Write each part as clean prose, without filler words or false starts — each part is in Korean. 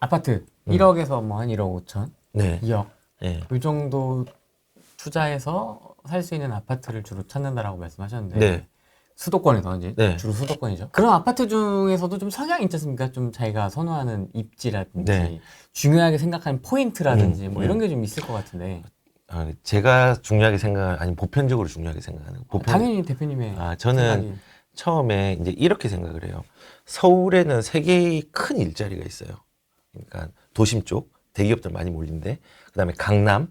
아파트 1억에서 뭐 한 1억 5천, 네. 2억 네. 이 정도 투자해서 살 수 있는 아파트를 주로 찾는다라고 말씀하셨는데 네. 수도권에서 이제 네. 주로 수도권이죠. 그런 아파트 중에서도 좀 성향이 있지 않습니까? 좀 자기가 선호하는 입지라든지 네. 중요하게 생각하는 포인트라든지 뭐 이런 음. 게 좀 있을 것 같은데 제가 중요하게 생각하는, 아니, 보편적으로 중요하게 생각하는, 당연히 대표님의 저는 생각이 처음에 이제 이렇게 생각을 해요. 서울에는 세 개의 큰 일자리가 있어요. 그러니까 도심 쪽, 대기업들 많이 몰린데, 그 다음에 강남,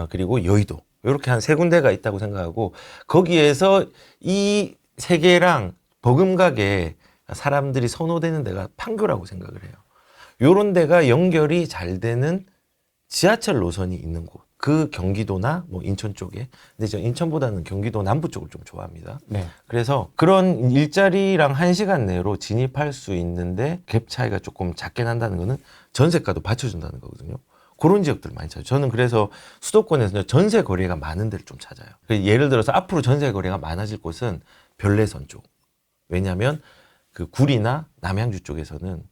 그리고 여의도. 이렇게 한 세 군데가 있다고 생각하고, 거기에서 이 세 개랑 버금가게 사람들이 선호되는 데가 판교라고 생각을 해요. 요런 데가 연결이 잘 되는 지하철 노선이 있는 곳. 그 경기도나 뭐 인천 쪽에. 근데 저 인천보다는 경기도 남부 쪽을 좀 좋아합니다. 네. 그래서 그런 일자리랑 1시간 내로 진입할 수 있는데 갭 차이가 조금 작게 난다는 거는 전세가도 받쳐준다는 거거든요. 그런 지역들 많이 찾아요. 저는 그래서 수도권에서 전세 거래가 많은 데를 좀 찾아요. 예를 들어서 앞으로 전세 거래가 많아질 곳은 별내선 쪽. 왜냐하면 그 구리나 남양주 쪽에서는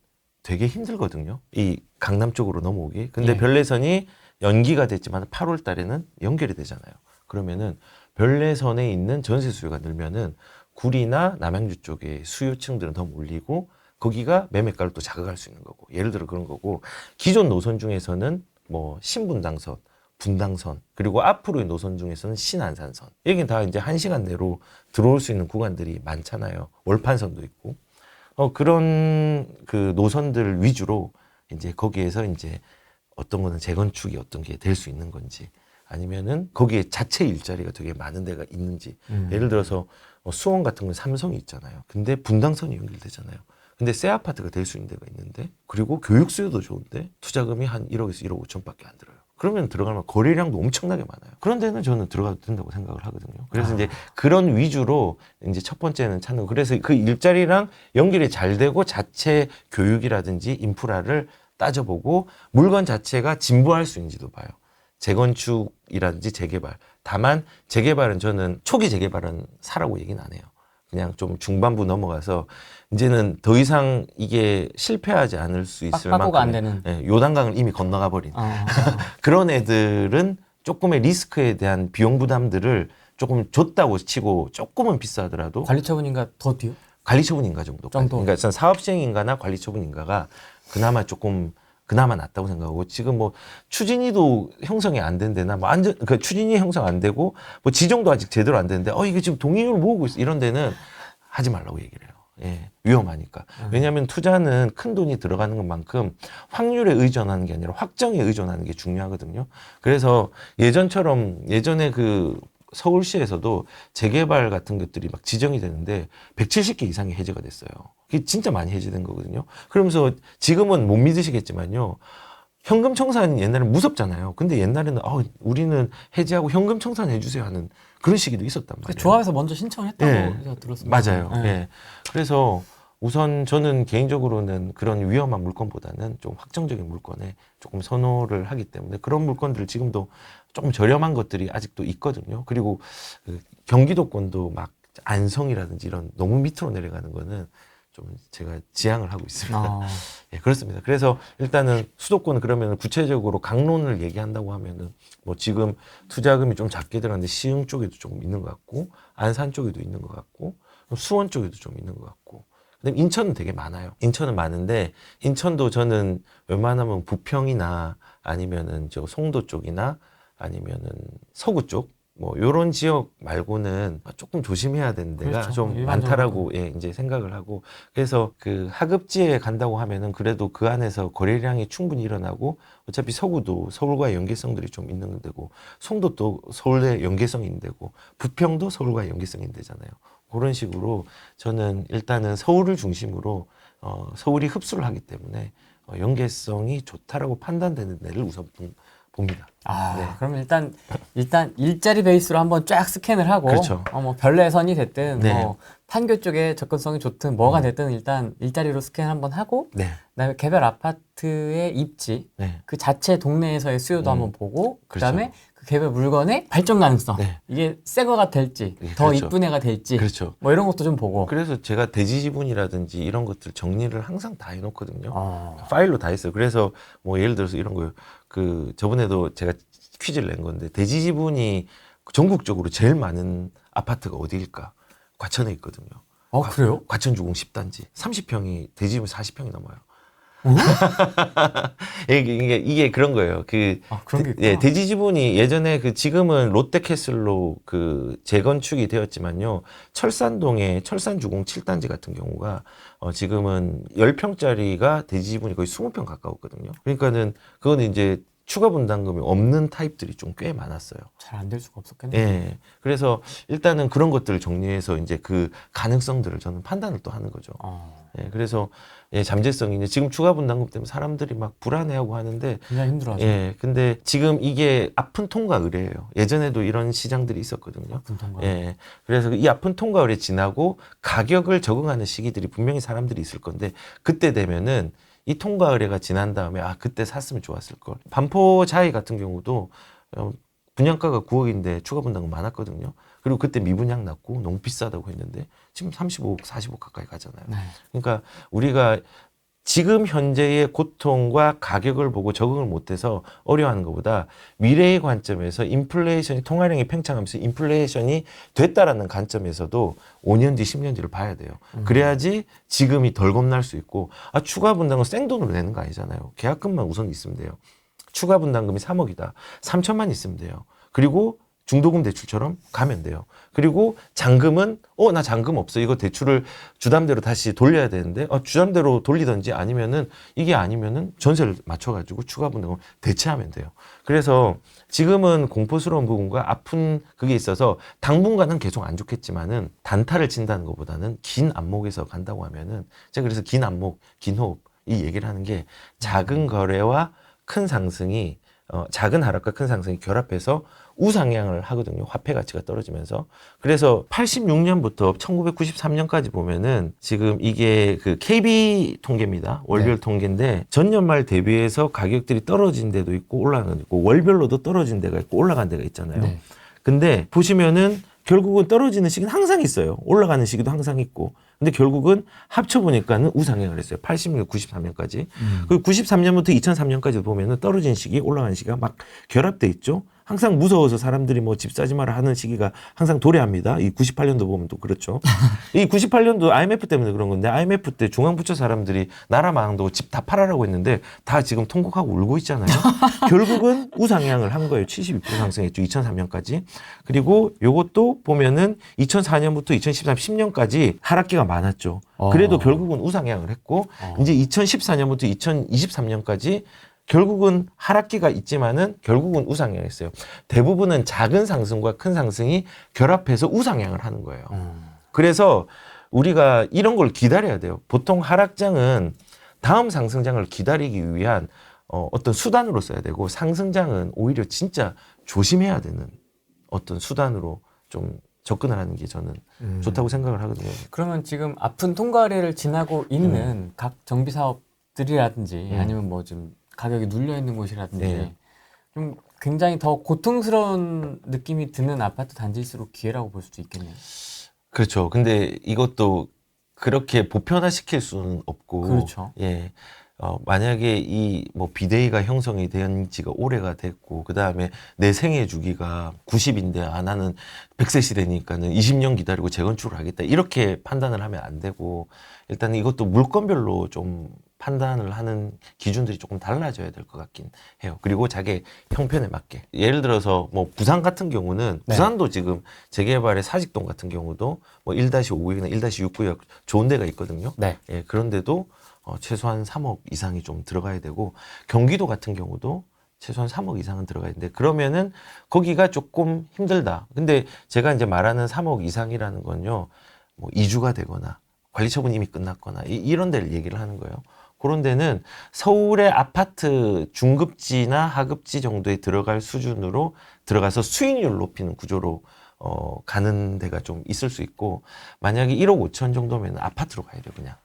되게 힘들거든요. 이 강남 쪽으로 넘어오기. 근데 예. 별내선이 연기가 됐지만 8월 달에는 연결이 되잖아요. 그러면은 별내선에 있는 전세 수요가 늘면은 구리나 남양주 쪽의 수요층들은 더 몰리고 거기가 매매가를 또 자극할 수 있는 거고. 예를 들어 그런 거고. 기존 노선 중에서는 뭐 신분당선, 분당선, 그리고 앞으로의 노선 중에서는 신안산선. 여기는 다 이제 1시간 내로 들어올 수 있는 구간들이 많잖아요. 월판선도 있고. 그런 그 노선들 위주로 이제 거기에서 이제 어떤 거는 재건축이 어떤 게 될 수 있는 건지 아니면은 거기에 자체 일자리가 되게 많은 데가 있는지. 예를 들어서 수원 같은 건 삼성이 있잖아요. 근데 분당선이 연결되잖아요. 근데 새 아파트가 될 수 있는 데가 있는데 그리고 교육 수요도 좋은데 투자금이 한 1억에서 1억 5천밖에 안 들어요. 그러면 들어가면 거래량도 엄청나게 많아요. 그런 데는 저는 들어가도 된다고 생각을 하거든요. 그래서 이제 그런 위주로 이제 첫 번째는 찾는 거. 그래서 그 일자리랑 연결이 잘 되고 자체 교육이라든지 인프라를 따져보고 물건 자체가 진보할 수 있는지도 봐요. 재건축이라든지 재개발. 다만 재개발은 저는 초기 재개발은 사라고 얘기는 안 해요. 그냥 좀 중반부 넘어가서 이제는 더 이상 이게 실패하지 않을 수 있을 빡빡구가 안 만큼 되는. 요단강을 이미 건너가 버린 그런 애들은 조금의 리스크에 대한 비용 부담들을 조금 줬다고 치고 조금은 비싸더라도 관리처분인가 더 뒤요? 관리처분인가 정도. 그러니까 전 사업시행인가나 관리처분인가가 그나마 조금 그나마 낫다고 생각하고 지금 뭐 추진위도 형성이 안 된 데나 뭐 그 추진위 형성 안 되고 뭐 지정도 아직 제대로 안 되는데 이게 지금 동의를 모으고 있어 이런 데는 하지 말라고 얘기를 해요. 예, 위험하니까. 왜냐하면 투자는 큰 돈이 들어가는 것만큼 확률에 의존하는 게 아니라 확정에 의존하는 게 중요하거든요. 그래서 예전에 그 서울시에서도 재개발 같은 것들이 막 지정이 되는데 170개 이상이 해제가 됐어요. 그게 진짜 많이 해제된 거거든요. 그러면서 지금은 못 믿으시겠지만요. 현금 청산 옛날에 무섭잖아요. 근데 옛날에는 우리는 해제하고 현금 청산 해주세요 하는 그런 시기도 있었단 말이에요. 조합에서 먼저 신청했다고 예, 들었습니다. 맞아요. 예. 예. 그래서 우선 저는 개인적으로는 그런 위험한 물건보다는 좀 확정적인 물건에 조금 선호를 하기 때문에 그런 물건들 지금도 조금 저렴한 것들이 아직도 있거든요. 그리고 그 경기도권도 막 안성이라든지 이런 너무 밑으로 내려가는 거는 좀 제가 지향을 하고 있습니다. 예, 그렇습니다. 그래서 일단은 수도권은 그러면 구체적으로 강론을 얘기한다고 하면은 뭐 지금 투자금이 좀 작게 들어갔는데 시흥 쪽에도 조금 있는 것 같고 안산 쪽에도 있는 것 같고 수원 쪽에도 좀 있는 것 같고 그다음에 인천은 되게 많아요. 인천은 많은데 인천도 저는 웬만하면 부평이나 아니면은 저 송도 쪽이나 아니면은 서구 쪽 뭐 요런 지역 말고는 조금 조심해야 되는 데가 그렇죠. 좀 일반적으로. 많다라고 이제 생각을 하고 그래서 그 하급지에 간다고 하면은 그래도 그 안에서 거래량이 충분히 일어나고 어차피 서구도 서울과의 연계성들이 좀 있는 데고 송도 또 서울의 연계성이 있는 데고 부평도 서울과의 연계성이 있는 데잖아요. 그런 식으로 저는 일단은 서울을 중심으로 서울이 흡수를 하기 때문에 연계성이 좋다라고 판단되는 데를 우선 봅니다. 네. 그럼 일단 일자리 베이스로 한번 쫙 스캔을 하고, 그렇죠. 뭐 별내선이 됐든, 네. 뭐 판교 쪽에 접근성이 좋든 뭐가 됐든 일단 일자리로 스캔 한번 하고, 네. 그다음에 개별 아파트의 입지, 네. 그 자체 동네에서의 수요도 한번 보고, 그다음에 그렇죠. 그 개별 물건의 발전 가능성. 네. 이게 새 거가 될지, 네, 더 그렇죠. 이쁜 애가 될지, 그렇죠. 뭐 이런 것도 좀 보고. 그래서 제가 대지 지분이라든지 이런 것들 정리를 항상 다 해놓거든요. 어. 파일로 다 했어요. 그래서 뭐 예를 들어서 이런 거요. 그 저번에도 제가 퀴즈를 낸 건데 대지 지분이 전국적으로 제일 많은 아파트가 어디일까? 과천에 있거든요. 그래요? 과천주공 10단지 30평이 대지 지분 40평이 넘어요. 어? 이게 그런 거예요. 그런 게 있구나. 예, 대지 지분이 예전에 지금은 롯데캐슬로 재건축이 되었지만요. 철산동의 철산주공 7단지 같은 경우가 지금은 10평짜리가 대지 지분이 거의 20평 가까웠거든요. 그러니까는 그거는 이제 추가 분담금이 없는 타입들이 좀 꽤 많았어요. 잘 안 될 수가 없었겠네요. 예. 그래서 일단은 그런 것들을 정리해서 이제 그 가능성들을 저는 판단을 또 하는 거죠. 예, 그래서 잠재성이 이제 지금 추가 분담금 때문에 사람들이 막 불안해하고 하는데 굉장히 힘들어하죠. 예, 근데 지금 이게 아픈 통과 의뢰예요. 예전에도 이런 시장들이 있었거든요. 아픈 통과. 예, 그래서 이 아픈 통과 의뢰 지나고 가격을 적응하는 시기들이 분명히 사람들이 있을 건데 그때 되면은 이 통과 의뢰가 지난 다음에 그때 샀으면 좋았을 걸. 반포자이 같은 경우도 분양가가 9억인데 추가 분담금 많았거든요. 그리고 그때 미분양 났고 너무 비싸다고 했는데 지금 35억, 40억 가까이 가잖아요. 네. 그러니까 우리가 지금 현재의 고통과 가격을 보고 적응을 못해서 어려워하는 것보다 미래의 관점에서 인플레이션이 통화량이 팽창하면서 인플레이션이 됐다라는 관점에서도 5년 뒤, 10년 뒤를 봐야 돼요. 그래야지 지금이 덜 겁날 수 있고 추가 분담금 생돈으로 내는 거 아니잖아요. 계약금만 우선 있으면 돼요. 추가 분담금이 3억이다. 3천만 있으면 돼요. 그리고 중도금 대출처럼 가면 돼요. 그리고 잔금은 나 잔금 없어. 이거 대출을 주담대로 다시 돌려야 되는데 주담대로 돌리든지 아니면은 이게 아니면은 전세를 맞춰가지고 추가 분담금 대체하면 돼요. 그래서 지금은 공포스러운 부분과 아픈 그게 있어서 당분간은 계속 안 좋겠지만은 단타를 친다는 것보다는 긴 안목에서 간다고 하면은 제가 그래서 긴 안목, 긴 호흡 이 얘기를 하는 게 작은 거래와 큰 상승이 작은 하락과 큰 상승이 결합해서 우상향을 하거든요. 화폐 가치가 떨어지면서. 그래서 86년부터 1993년까지 보면은 지금 이게 KB 통계입니다. 월별 네. 통계인데 전년 말 대비해서 가격들이 떨어진 데도 있고 올라간 데도 있고 월별로도 떨어진 데가 있고 올라간 데가 있잖아요. 네. 근데 보시면은 결국은 떨어지는 시기는 항상 있어요. 올라가는 시기도 항상 있고. 근데 결국은 합쳐보니까는 우상향을 했어요. 86년, 93년까지. 그리고 93년부터 2003년까지 보면은 떨어진 시기, 올라가는 시기가 막 결합돼 있죠. 항상 무서워서 사람들이 뭐 집 사지 마라 하는 시기가 항상 도래합니다. 이 98년도 보면 또 그렇죠. 이 98년도 IMF 때문에 그런 건데 IMF 때 중앙부처 사람들이 나라 망한다고 집 다 팔아라고 했는데 다 지금 통곡하고 울고 있잖아요. 결국은 우상향을 한 거예요. 72% 상승했죠. 2003년까지. 그리고 요것도 보면은 2004년부터 2013, 10년까지 하락기가 많았죠. 그래도 결국은 우상향을 했고 이제 2014년부터 2023년까지 결국은 하락기가 있지만은 결국은 우상향했어요. 대부분은 작은 상승과 큰 상승이 결합해서 우상향을 하는 거예요. 그래서 우리가 이런 걸 기다려야 돼요. 보통 하락장은 다음 상승장을 기다리기 위한 어떤 수단으로 써야 되고 상승장은 오히려 진짜 조심해야 되는 어떤 수단으로 좀 접근을 하는 게 저는 좋다고 생각을 하거든요. 그러면 지금 아픈 통과례를 지나고 있는 각 정비 사업들이라든지 아니면 뭐 좀 가격이 눌려 있는 곳이라든지 네. 좀 굉장히 더 고통스러운 느낌이 드는 아파트 단지일수록 기회라고 볼 수도 있겠네요. 그렇죠. 근데 이것도 그렇게 보편화시킬 수는 없고, 그렇죠. 예. 만약에 이 뭐 비대위가 형성이 된 지가 오래가 됐고, 그 다음에 내 생애 주기가 90인데, 나는 100세 시대니까는 20년 기다리고 재건축을 하겠다. 이렇게 판단을 하면 안 되고, 일단 이것도 물건별로 좀 판단을 하는 기준들이 조금 달라져야 될 것 같긴 해요. 그리고 자기 형편에 맞게. 예를 들어서 뭐 부산 같은 경우는 네. 부산도 지금 재개발의 사직동 같은 경우도 뭐 1-5구역이나 1-6구역 좋은 데가 있거든요. 네. 예, 그런데도 최소한 3억 이상이 좀 들어가야 되고 경기도 같은 경우도 최소한 3억 이상은 들어가야 되는데 그러면은 거기가 조금 힘들다. 근데 제가 이제 말하는 3억 이상이라는 건요. 뭐 이주가 되거나 관리 처분이 이미 끝났거나 이런 데를 얘기를 하는 거예요. 그런 데는 서울의 아파트 중급지나 하급지 정도에 들어갈 수준으로 들어가서 수익률 높이는 구조로 가는 데가 좀 있을 수 있고 만약에 1억 5천 정도면 아파트로 가야 돼요. 그냥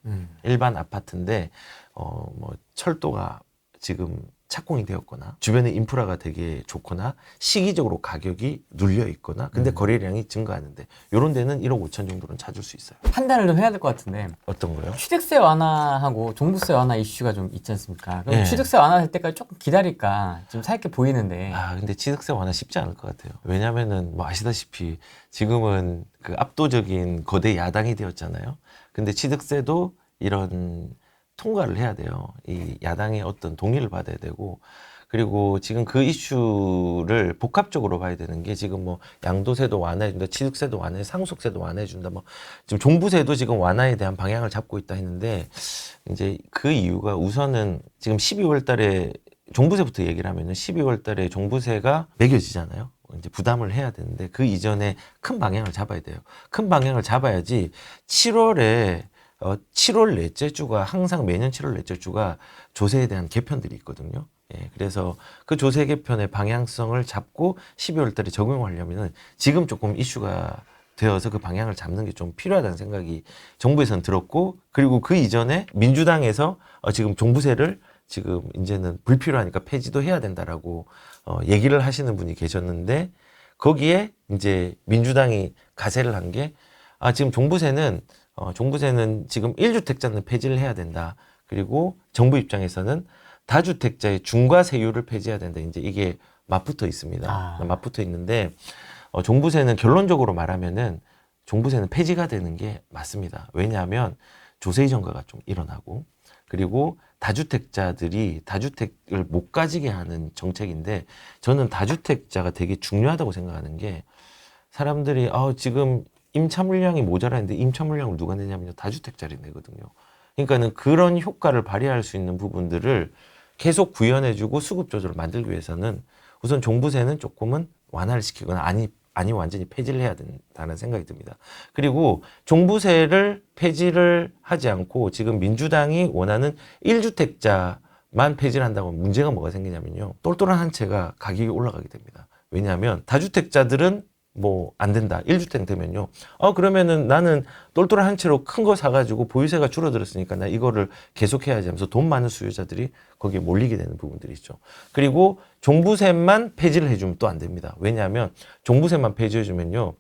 일반 아파트인데 뭐 철도가 지금 착공이 되었거나 주변에 인프라가 되게 좋거나 시기적으로 가격이 눌려 있거나 근데 거래량이 증가하는데 이런 데는 1억 5천 정도는 찾을 수 있어요. 판단을 좀 해야 될 것 같은데 어떤 거요? 취득세 완화하고 종부세 완화 이슈가 좀 있지 않습니까? 그럼 네. 취득세 완화될 때까지 조금 기다릴까 좀 살게 보이는데 근데 취득세 완화 쉽지 않을 것 같아요. 왜냐면은 뭐 아시다시피 지금은 그 압도적인 거대 야당이 되었잖아요. 근데 취득세도 이런 통과를 해야 돼요. 이 야당의 어떤 동의를 받아야 되고 그리고 지금 그 이슈를 복합적으로 봐야 되는 게 지금 뭐 양도세도 완화해준다, 취득세도 완화해, 상속세도 완화해준다, 뭐 지금 종부세도 지금 완화에 대한 방향을 잡고 있다 했는데 이제 그 이유가 우선은 지금 12월 달에 종부세부터 얘기를 하면은 12월 달에 종부세가 매겨지잖아요. 이제 부담을 해야 되는데 그 이전에 큰 방향을 잡아야 돼요. 큰 방향을 잡아야지 7월 넷째 주가 항상 매년 7월 넷째 주가 조세에 대한 개편들이 있거든요. 예, 그래서 그 조세 개편의 방향성을 잡고 12월 달에 적용하려면은 지금 조금 이슈가 되어서 그 방향을 잡는 게 좀 필요하다는 생각이 정부에서는 들었고 그리고 그 이전에 민주당에서 지금 종부세를 지금 이제는 불필요하니까 폐지도 해야 된다라고 얘기를 하시는 분이 계셨는데 거기에 이제 민주당이 가세를 한 게 지금 종부세는 지금 1주택자는 폐지를 해야 된다. 그리고 정부 입장에서는 다주택자의 중과세율을 폐지해야 된다. 이제 이게 맞붙어 있습니다. 맞붙어 있는데 종부세는 결론적으로 말하면은 종부세는 폐지가 되는 게 맞습니다. 왜냐하면 조세 이전가가 좀 일어나고 그리고 다주택자들이 다주택을 못 가지게 하는 정책인데 저는 다주택자가 되게 중요하다고 생각하는 게 사람들이 지금 임차 물량이 모자라는데 임차 물량을 누가 내냐면요. 다주택자들이 내거든요. 그러니까는 그런 효과를 발휘할 수 있는 부분들을 계속 구현해주고 수급 조절을 만들기 위해서는 우선 종부세는 조금은 완화를 시키거나 아니 완전히 폐지를 해야 된다는 생각이 듭니다. 그리고 종부세를 폐지를 하지 않고 지금 민주당이 원하는 1주택자만 폐지를 한다고 하면 문제가 뭐가 생기냐면요. 똘똘한 한 채가 가격이 올라가게 됩니다. 왜냐하면 다주택자들은 뭐 안 된다. 1주택 되면요. 그러면은 나는 똘똘한 한 채로 큰 거 사가지고 보유세가 줄어들었으니까 나 이거를 계속해야지 하면서 돈 많은 수요자들이 거기에 몰리게 되는 부분들이 있죠. 그리고 종부세만 폐지를 해주면 또 안 됩니다. 왜냐하면 종부세만 폐지해주면요.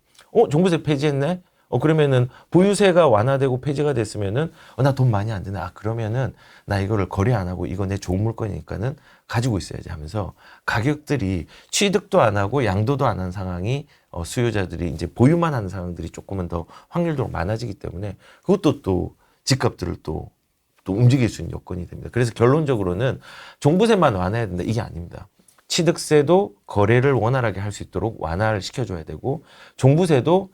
종부세 폐지했네? 그러면은 보유세가 완화되고 폐지가 됐으면은 나 돈 많이 안 드네. 그러면은 나 이거를 거래 안 하고 이거 내 좋은 물건이니까는 가지고 있어야지 하면서 가격들이 취득도 안 하고 양도도 안 한 상황이 수요자들이 이제 보유만 하는 상황들이 조금은 더 확률적으로 많아지기 때문에 그것도 또 집값들을 또 움직일 수 있는 여건이 됩니다. 그래서 결론적으로는 종부세만 완화해야 된다. 이게 아닙니다. 취득세도 거래를 원활하게 할 수 있도록 완화를 시켜줘야 되고 종부세도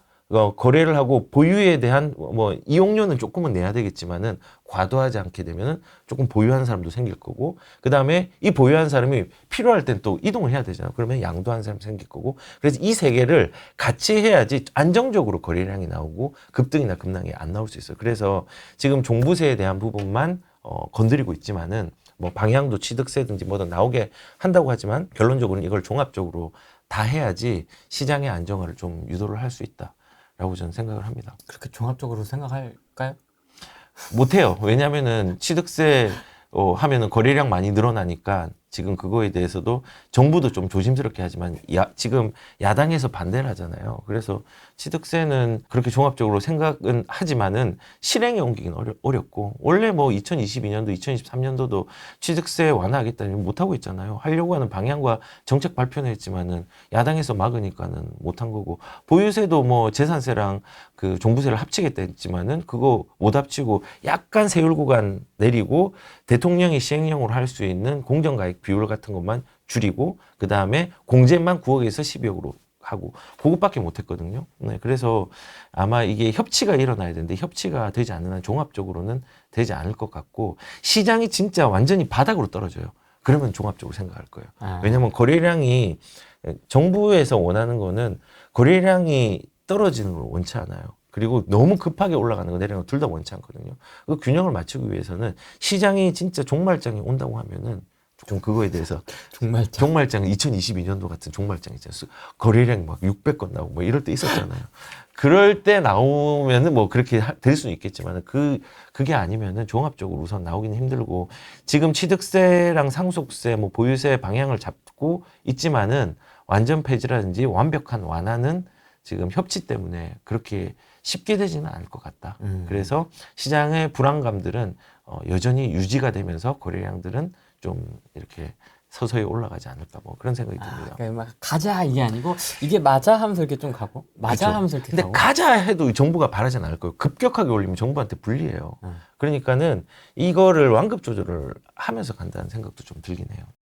거래를 하고 보유에 대한 뭐 이용료는 조금은 내야 되겠지만은 과도하지 않게 되면은 조금 보유하는 사람도 생길 거고 그 다음에 이 보유한 사람이 필요할 땐 또 이동을 해야 되잖아요. 그러면 양도하는 사람이 생길 거고 그래서 이 세 개를 같이 해야지 안정적으로 거래량이 나오고 급등이나 급락이 안 나올 수 있어요. 그래서 지금 종부세에 대한 부분만 건드리고 있지만은 뭐 방향도 취득세든지 뭐든 나오게 한다고 하지만 결론적으로는 이걸 종합적으로 다 해야지 시장의 안정화를 좀 유도를 할 수 있다라고 저는 생각을 합니다. 그렇게 종합적으로 생각할까요? 못해요. 왜냐면은 취득세 하면은 거래량 많이 늘어나니까 지금 그거에 대해서도 정부도 좀 조심스럽게 하지만 지금 야당에서 반대를 하잖아요. 그래서 취득세는 그렇게 종합적으로 생각은 하지만은 실행에 옮기기는 어렵고 원래 뭐 2022년도, 2023년도도 취득세 완화하겠다는 못하고 있잖아요. 하려고 하는 방향과 정책 발표는 했지만은 야당에서 막으니까는 못한 거고 보유세도 뭐 재산세랑 그 종부세를 합치겠다 했지만은 그거 못 합치고 약간 세율 구간 내리고 대통령이 시행령으로 할 수 있는 공정가액 비율 같은 것만 줄이고 그 다음에 공제만 9억에서 12억으로 하고 그것밖에 못했거든요. 네, 그래서 아마 이게 협치가 일어나야 되는데 협치가 되지 않는 한 종합적으로는 되지 않을 것 같고 시장이 진짜 완전히 바닥으로 떨어져요. 그러면 종합적으로 생각할 거예요. 왜냐하면 거래량이 정부에서 원하는 거는 거래량이 떨어지는 걸 원치 않아요. 그리고 너무 급하게 올라가는 거 내려가는 거 둘 다 원치 않거든요. 그 균형을 맞추기 위해서는 시장이 진짜 종말장이 온다고 하면은 좀 그거에 대해서 정말 종말장 2022년도 같은 종말장 있잖아요. 거래량 막 600건 나오고 뭐 이럴 때 있었잖아요. 그럴 때 나오면은 뭐 그렇게 될 수는 있겠지만 그게 아니면은 종합적으로 우선 나오기는 힘들고 지금 취득세랑 상속세 뭐 보유세 방향을 잡고 있지만은 완전 폐지라든지 완벽한 완화는 지금 협치 때문에 그렇게 쉽게 되지는 않을 것 같다. 그래서 시장의 불안감들은 여전히 유지가 되면서 거래량들은 좀 이렇게 서서히 올라가지 않을까 뭐 그런 생각이 듭니다. 그러니까 막 가자 이게 아니고 이게 맞아 하면서 이렇게 좀 가고 맞아 그렇죠. 하면서 이렇게 근데 가고. 가자 해도 정부가 바라진 않을 거예요. 급격하게 올리면 정부한테 불리해요. 그러니까는 이거를 완급 조절을 하면서 간다는 생각도 좀 들긴 해요.